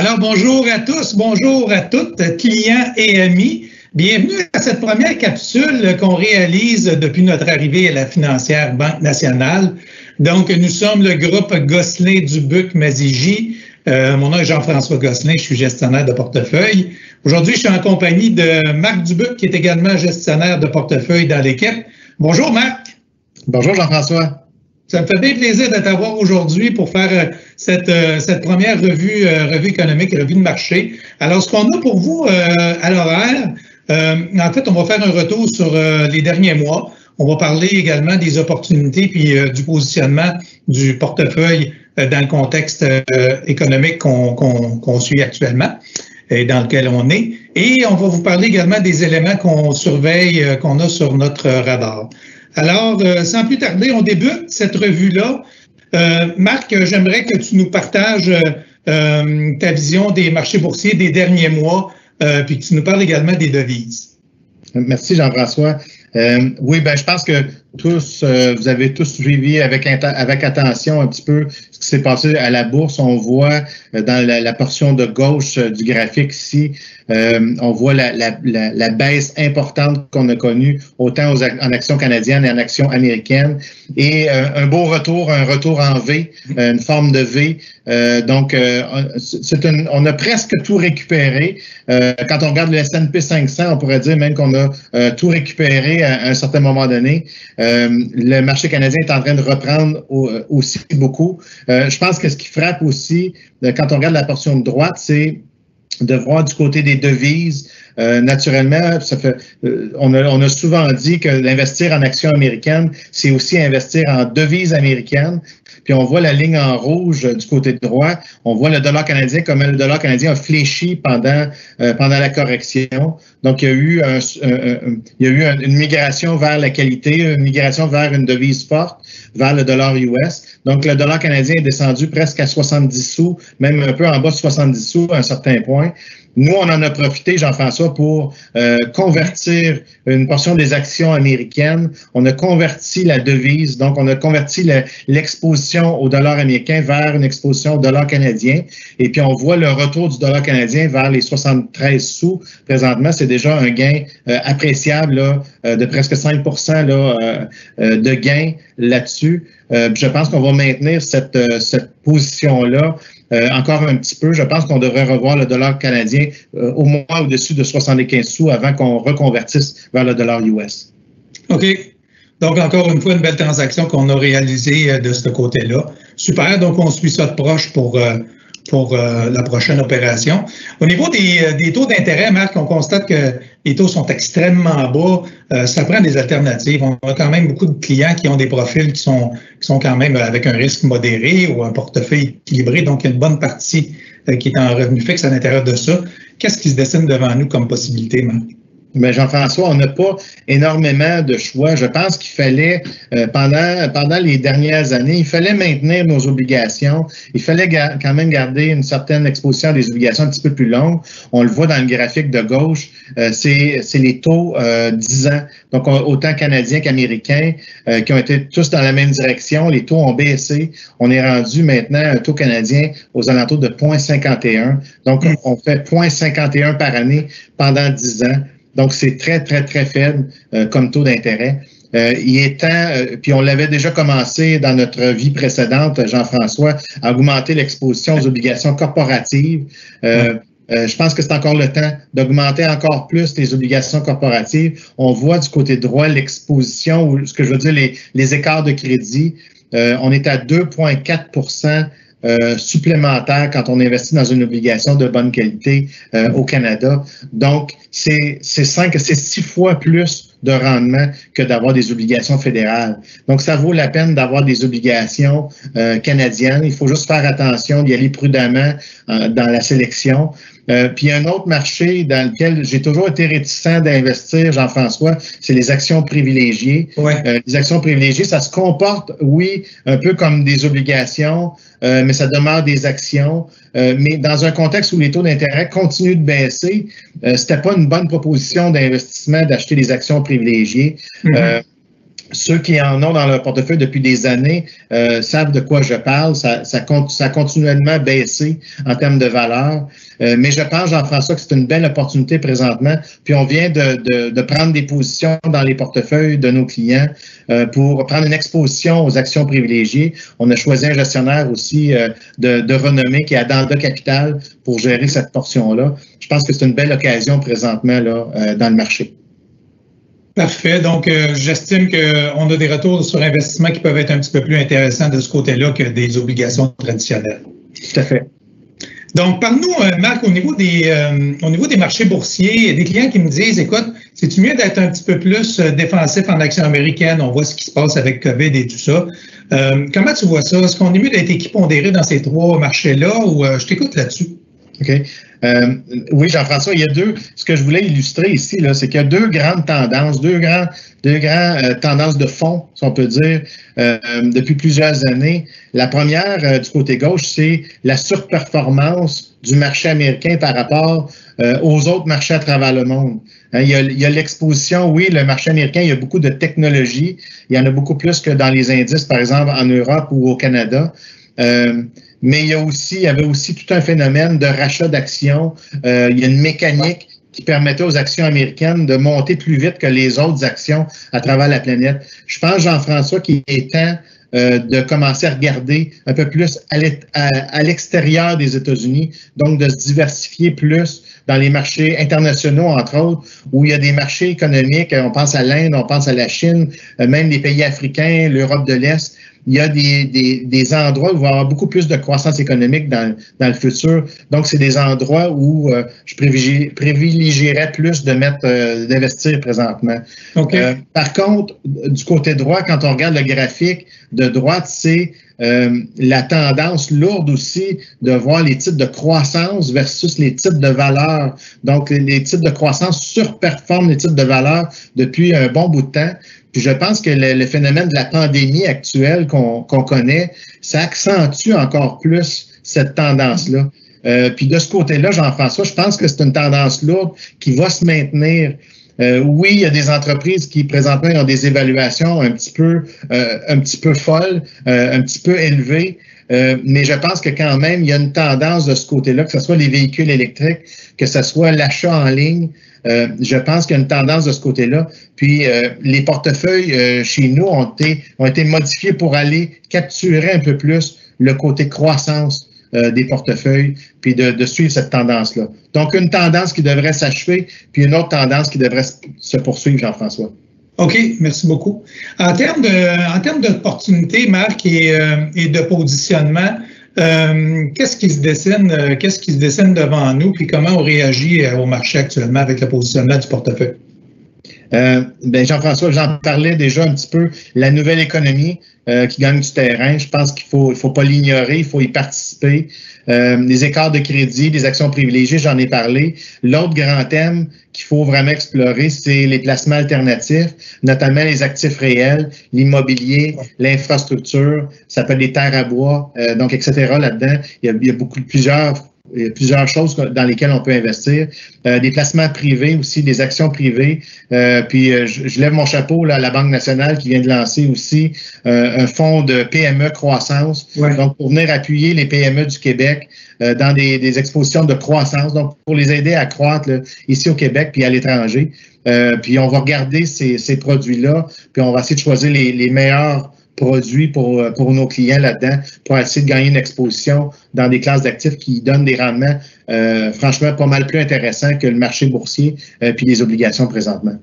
Alors, bonjour à tous, bonjour à toutes, clients et amis. Bienvenue à cette première capsule qu'on réalise depuis notre arrivée à la financière Banque nationale. Donc, nous sommes le groupe Gosselin-Dubuc-Mazigi. Mon nom est Jean-François Gosselin, je suis gestionnaire de portefeuille. Aujourd'hui, je suis en compagnie de Marc Dubuc, qui est également gestionnaire de portefeuille dans l'équipe. Bonjour, Marc. Bonjour, Jean-François. Ça me fait bien plaisir de t'avoir aujourd'hui pour faire cette première revue économique, revue de marché. Alors, ce qu'on a pour vous à l'horaire, en fait, on va faire un retour sur les derniers mois. On va parler également des opportunités puis du positionnement du portefeuille dans le contexte économique qu'on suit actuellement et dans lequel on est. Et on va vous parler également des éléments qu'on surveille, qu'on a sur notre radar. Alors, sans plus tarder, on débute cette revue-là. Marc, j'aimerais que tu nous partages ta vision des marchés boursiers des derniers mois, puis que tu nous parles également des devises. Merci, Jean-François. Oui, ben, je pense que tous, vous avez tous suivi avec attention un petit peu ce qui s'est passé à la bourse. On voit dans la portion de gauche du graphique ici, on voit la baisse importante qu'on a connue autant en actions canadiennes et en actions américaines. Et un beau retour, un retour en V, une forme de V. Donc, on a presque tout récupéré. Quand on regarde le S&P 500, on pourrait dire même qu'on a tout récupéré à un certain moment donné. Le marché canadien est en train de reprendre aussi beaucoup. Je pense que ce qui frappe aussi, quand on regarde la portion de droite, c'est de voir du côté des devises. Naturellement, on a souvent dit que d'investir en actions américaines, c'est aussi investir en devises américaines. Puis on voit la ligne en rouge du côté droit. On voit le dollar canadien, comment le dollar canadien a fléchi pendant la correction. Donc, il y a eu une migration vers la qualité, une migration vers une devise forte, vers le dollar US. Donc, le dollar canadien est descendu presque à 70 sous, même un peu en bas de 70 sous à un certain point. Nous, on en a profité, Jean-François, pour convertir une portion des actions américaines. On a converti la devise, donc on a converti l'exposition au dollar américain vers une exposition au dollar canadien. Et puis, on voit le retour du dollar canadien vers les 73 sous. Présentement, c'est déjà un gain appréciable là, de presque 5 là, de gain là-dessus. Je pense qu'on va maintenir cette position-là. Encore un petit peu, je pense qu'on devrait revoir le dollar canadien au moins au-dessus de 75 sous avant qu'on reconvertisse vers le dollar US. OK. Donc, encore une fois, une belle transaction qu'on a réalisée de ce côté-là. Super. Donc, on suit ça de proche pour la prochaine opération. Au niveau des taux d'intérêt, Marc, on constate que les taux sont extrêmement bas. Ça prend des alternatives. On a quand même beaucoup de clients qui ont des profils qui sont quand même avec un risque modéré ou un portefeuille équilibré. Donc, il y a une bonne partie qui est en revenu fixe à l'intérieur de ça. Qu'est-ce qui se dessine devant nous comme possibilité, Marc? Mais Jean-François, on n'a pas énormément de choix. Je pense qu'il fallait, pendant les dernières années, il fallait maintenir nos obligations. Il fallait quand même garder une certaine exposition à des obligations un petit peu plus longues. On le voit dans le graphique de gauche, c'est les taux 10 ans. Donc, autant canadiens qu'américains qui ont été tous dans la même direction. Les taux ont baissé. On est rendu maintenant à un taux canadien aux alentours de 0,51. Donc, on fait 0,51 par année pendant 10 ans. Donc, c'est très, très, très faible comme taux d'intérêt. Il est temps, puis on l'avait déjà commencé dans notre vie précédente, Jean-François, à augmenter l'exposition aux obligations corporatives. Je pense que c'est encore le temps d'augmenter encore plus les obligations corporatives. On voit du côté droit l'exposition, ou ce que je veux dire, les écarts de crédit. On est à 2,4 supplémentaire quand on investit dans une obligation de bonne qualité au Canada. Donc, c'est 6 fois plus de rendement que d'avoir des obligations fédérales. Donc, ça vaut la peine d'avoir des obligations canadiennes. Il faut juste faire attention, d'y aller prudemment dans la sélection. Puis, un autre marché dans lequel j'ai toujours été réticent d'investir, Jean-François, c'est les actions privilégiées. Ouais. Les actions privilégiées, ça se comporte, oui, un peu comme des obligations, mais ça demeure des actions. Mais dans un contexte où les taux d'intérêt continuent de baisser, c'était pas une bonne proposition d'investissement d'acheter des actions privilégiées. ceux qui en ont dans leur portefeuille depuis des années savent de quoi je parle. Ça a continuellement baissé en termes de valeur. Mais je pense, Jean-François, que c'est une belle opportunité présentement. Puis on vient de prendre des positions dans les portefeuilles de nos clients pour prendre une exposition aux actions privilégiées. On a choisi un gestionnaire aussi de renommée qui est Adanda Capital pour gérer cette portion-là. Je pense que c'est une belle occasion présentement là, dans le marché. Parfait. Donc, j'estime qu'on a des retours sur investissement qui peuvent être un petit peu plus intéressants de ce côté-là que des obligations traditionnelles. Tout à fait. Donc, parle-nous, Marc, au niveau des marchés boursiers, il y a des clients qui me disent, écoute, c'est-tu mieux d'être un petit peu plus défensif en actions américaines? On voit ce qui se passe avec COVID et tout ça. Comment tu vois ça? Est-ce qu'on est mieux d'être équipondéré dans ces trois marchés-là ou je t'écoute là-dessus? OK. Oui, Jean-François, il y a ce que je voulais illustrer ici, là, c'est qu'il y a deux grandes tendances, deux grandes tendances de fond, si on peut dire, depuis plusieurs années. La première, du côté gauche, c'est la surperformance du marché américain par rapport aux autres marchés à travers le monde. Il y a l'exposition, oui, le marché américain, il y a beaucoup de technologies. Il y en a beaucoup plus que dans les indices, par exemple, en Europe ou au Canada. Mais il y avait aussi tout un phénomène de rachat d'actions. Il y a une mécanique qui permettait aux actions américaines de monter plus vite que les autres actions à travers la planète. Je pense, Jean-François, qu'il est temps de commencer à regarder un peu plus à l'extérieur des États-Unis, donc de se diversifier plus dans les marchés internationaux, entre autres, où il y a des marchés économiques, on pense à l'Inde, on pense à la Chine, même les pays africains, l'Europe de l'Est. Il y a des endroits où il va y avoir beaucoup plus de croissance économique dans le futur. Donc, c'est des endroits où je privilégierais plus d'investir présentement. Okay. Par contre, du côté droit, quand on regarde le graphique de droite, c'est la tendance lourde aussi de voir les titres de croissance versus les titres de valeur. Donc, les titres de croissance surperforment les titres de valeur depuis un bon bout de temps. Puis je pense que le phénomène de la pandémie actuelle qu'on connaît, ça accentue encore plus cette tendance-là. Puis de ce côté-là, Jean-François, je pense que c'est une tendance lourde qui va se maintenir. Oui, il y a des entreprises qui présentement ont des évaluations un petit peu folles, un petit peu élevées. Mais je pense que quand même, il y a une tendance de ce côté-là, que ce soit les véhicules électriques, que ce soit l'achat en ligne. Je pense qu'il y a une tendance de ce côté-là. Puis les portefeuilles chez nous ont été modifiés pour aller capturer un peu plus le côté croissance des portefeuilles, puis de suivre cette tendance-là. Donc, une tendance qui devrait s'achever, puis une autre tendance qui devrait se poursuivre, Jean-François. OK, merci beaucoup. En termes d'opportunités, Marc, et de positionnement, qu'est-ce qui se dessine devant nous, puis comment on réagit au marché actuellement avec le positionnement du portefeuille? Jean-François, j'en parlais déjà un petit peu, la nouvelle économie qui gagne du terrain. Je pense qu'il faut pas l'ignorer, il faut y participer. Les écarts de crédit, les actions privilégiées, j'en ai parlé. L'autre grand thème qu'il faut vraiment explorer, c'est les placements alternatifs, notamment les actifs réels, l'immobilier, l'infrastructure, ça peut être les terres à bois, donc etc. là-dedans. Il y a plusieurs choses dans lesquelles on peut investir. Des placements privés aussi, des actions privées. Puis je lève mon chapeau là, à la Banque nationale qui vient de lancer aussi un fonds de PME croissance. Ouais. Donc, pour venir appuyer les PME du Québec dans des expositions de croissance. Donc, pour les aider à croître là, ici au Québec puis à l'étranger. Puis on va regarder ces produits-là, puis on va essayer de choisir les meilleurs produits pour nos clients là-dedans, pour essayer de gagner une exposition dans des classes d'actifs qui donnent des rendements franchement pas mal plus intéressants que le marché boursier puis les obligations présentement.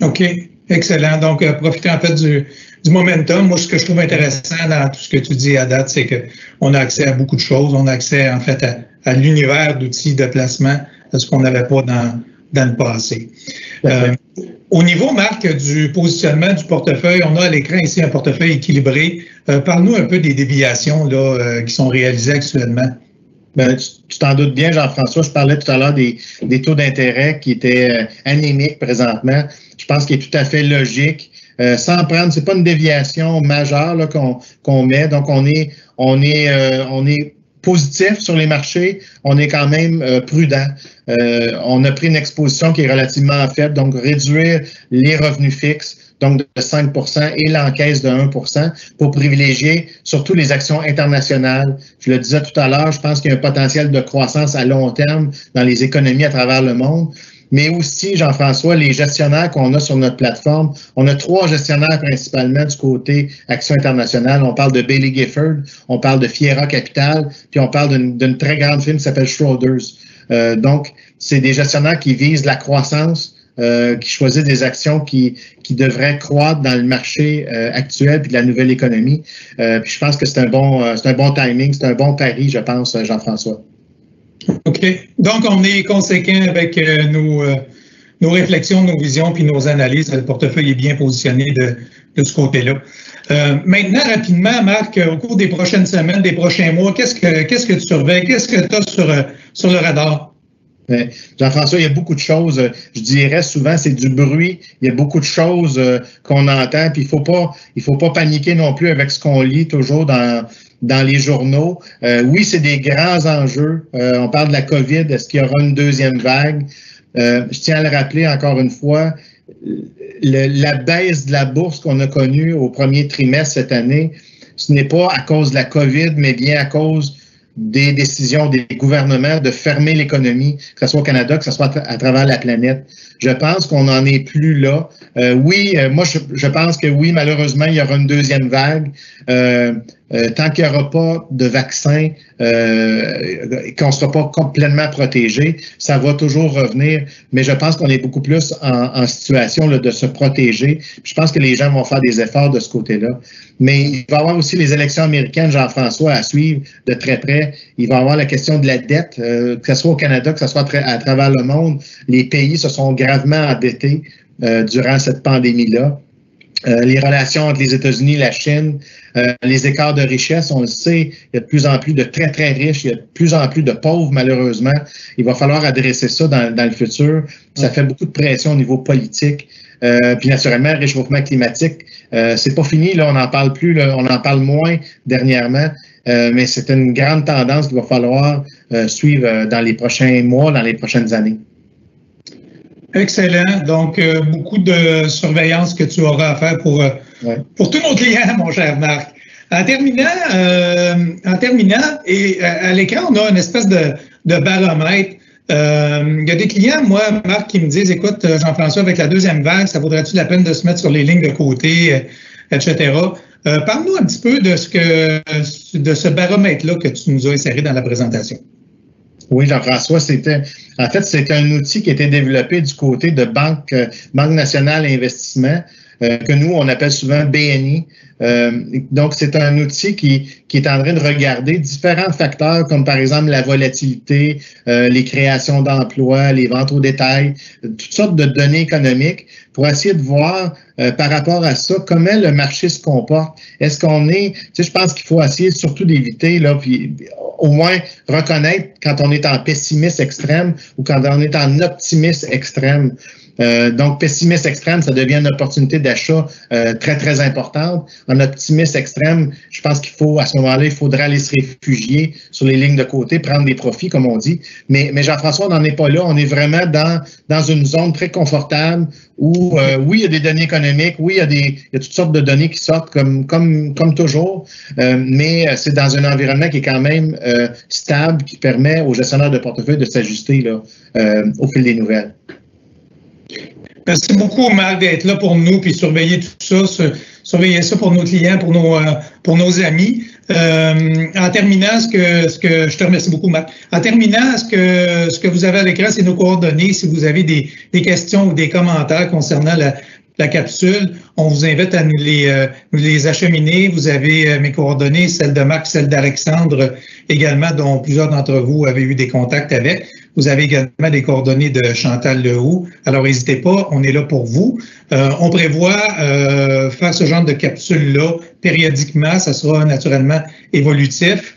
OK, excellent. Donc, profitez en fait du momentum. Moi, ce que je trouve intéressant dans tout ce que tu dis à date, c'est qu'on a accès à beaucoup de choses. On a accès en fait à l'univers d'outils de placement, ce qu'on n'avait pas dans le passé. Au niveau, Marc, du positionnement du portefeuille, on a à l'écran ici un portefeuille équilibré. Parle-nous un peu des déviations là, qui sont réalisées actuellement. Tu t'en doutes bien, Jean-François. Je parlais tout à l'heure des taux d'intérêt qui étaient anémiques présentement. Je pense qu'il est tout à fait logique. Sans prendre, c'est pas une déviation majeure là, qu'on met. Donc, on est positif sur les marchés, on est quand même prudent. On a pris une exposition qui est relativement faible, donc réduire les revenus fixes, donc de 5 et l'encaisse de 1 pour privilégier surtout les actions internationales. Je le disais tout à l'heure, je pense qu'il y a un potentiel de croissance à long terme dans les économies à travers le monde. Mais aussi, Jean-François, les gestionnaires qu'on a sur notre plateforme, on a 3 gestionnaires principalement du côté Action internationale. On parle de Baillie Gifford, on parle de Fiera Capital, puis on parle d'une très grande firme qui s'appelle Schroders. Donc, c'est des gestionnaires qui visent la croissance, qui choisissent des actions qui devraient croître dans le marché actuel puis de la nouvelle économie. Puis je pense que c'est un bon timing, c'est un bon pari, je pense, Jean-François. OK. Donc, on est conséquent avec nos réflexions, nos visions puis nos analyses. Le portefeuille est bien positionné de ce côté-là. Maintenant, rapidement, Marc, au cours des prochaines semaines, des prochains mois, qu'est-ce que tu surveilles? Qu'est-ce que tu as sur le radar? Jean-François, il y a beaucoup de choses. Je dirais souvent, c'est du bruit. Il y a beaucoup de choses qu'on entend. Puis il faut pas paniquer non plus avec ce qu'on lit toujours dans les journaux. Oui, c'est des grands enjeux. On parle de la COVID. Est-ce qu'il y aura une deuxième vague? Je tiens à le rappeler encore une fois. La baisse de la bourse qu'on a connue au premier trimestre cette année, ce n'est pas à cause de la COVID, mais bien à cause des décisions des gouvernements de fermer l'économie, que ce soit au Canada, que ce soit à travers la planète. Je pense qu'on n'en est plus là. Moi, je pense que oui, malheureusement, il y aura une deuxième vague. Tant qu'il n'y aura pas de vaccin, qu'on ne sera pas complètement protégé, ça va toujours revenir. Mais je pense qu'on est beaucoup plus en situation là, de se protéger. Je pense que les gens vont faire des efforts de ce côté-là. Mais il va y avoir aussi les élections américaines, Jean-François, à suivre de très près. Il va y avoir la question de la dette, que ce soit au Canada, que ce soit à travers le monde. Les pays se sont gravement endettés durant cette pandémie-là. Les relations entre les États-Unis et la Chine, les écarts de richesse, on le sait, il y a de plus en plus de très, très riches, il y a de plus en plus de pauvres, malheureusement. Il va falloir adresser ça dans le futur. Ça fait beaucoup de pression au niveau politique. Puis naturellement, le réchauffement climatique, c'est pas fini, là, on n'en parle plus, là, on en parle moins dernièrement, mais c'est une grande tendance qu'il va falloir suivre dans les prochains mois, dans les prochaines années. Excellent. Donc, beaucoup de surveillance que tu auras à faire pour tous nos clients, mon cher Marc. En terminant, et à l'écran, on a une espèce de baromètre. Il y a des clients, moi, Marc, qui me disent, écoute, Jean-François, avec la deuxième vague, ça vaudrait-tu la peine de se mettre sur les lignes de côté, etc. Parle-nous un petit peu de ce baromètre-là que tu nous as inséré dans la présentation. Oui, Jean-François, c'est un outil qui a été développé du côté de Banque nationale d'investissement, que nous, on appelle souvent BNI. Donc, c'est un outil qui est en train de regarder différents facteurs, comme par exemple la volatilité, les créations d'emplois, les ventes au détail, toutes sortes de données économiques pour essayer de voir par rapport à ça, comment le marché se comporte. Est-ce qu'on est, je pense qu'il faut essayer surtout d'éviter, là, puis au moins reconnaître quand on est en pessimiste extrême ou quand on est en optimiste extrême. Donc, pessimiste extrême, ça devient une opportunité d'achat très, très importante. En optimiste extrême, je pense qu'il faut, à ce moment-là, il faudra aller se réfugier sur les lignes de côté, prendre des profits, comme on dit. Mais Jean-François, on n'en est pas là. On est vraiment dans une zone très confortable où, oui, il y a des données économiques, oui, il y a toutes sortes de données qui sortent comme toujours, mais c'est dans un environnement qui est quand même stable, qui permet aux gestionnaires de portefeuille de s'ajuster là au fil des nouvelles. Merci beaucoup, Marc, d'être là pour nous puis surveiller tout ça, surveiller ça pour nos clients, pour nos amis. En terminant, je te remercie beaucoup, Marc. En terminant, ce que vous avez à l'écran, c'est nos coordonnées. Si vous avez des questions ou des commentaires concernant la capsule, on vous invite à nous les acheminer. Vous avez mes coordonnées, celles de Marc, celles d'Alexandre également, dont plusieurs d'entre vous avaient eu des contacts avec. Vous avez également des coordonnées de Chantal Lehoux. Alors, n'hésitez pas, on est là pour vous. On prévoit faire ce genre de capsule-là périodiquement. Ça sera naturellement évolutif.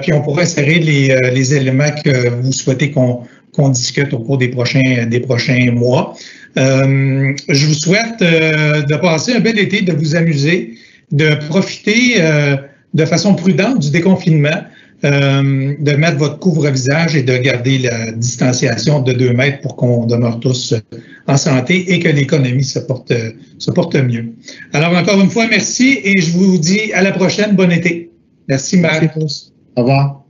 Puis, on pourra insérer les éléments que vous souhaitez qu'on discute au cours des prochains mois. Je vous souhaite de passer un bel été, de vous amuser, de profiter de façon prudente du déconfinement. de mettre votre couvre-visage et de garder la distanciation de 2 mètres pour qu'on demeure tous en santé et que l'économie se porte mieux. Alors, encore une fois, merci et je vous dis à la prochaine. Bon été. Merci, Marc. Merci à tous. Au revoir.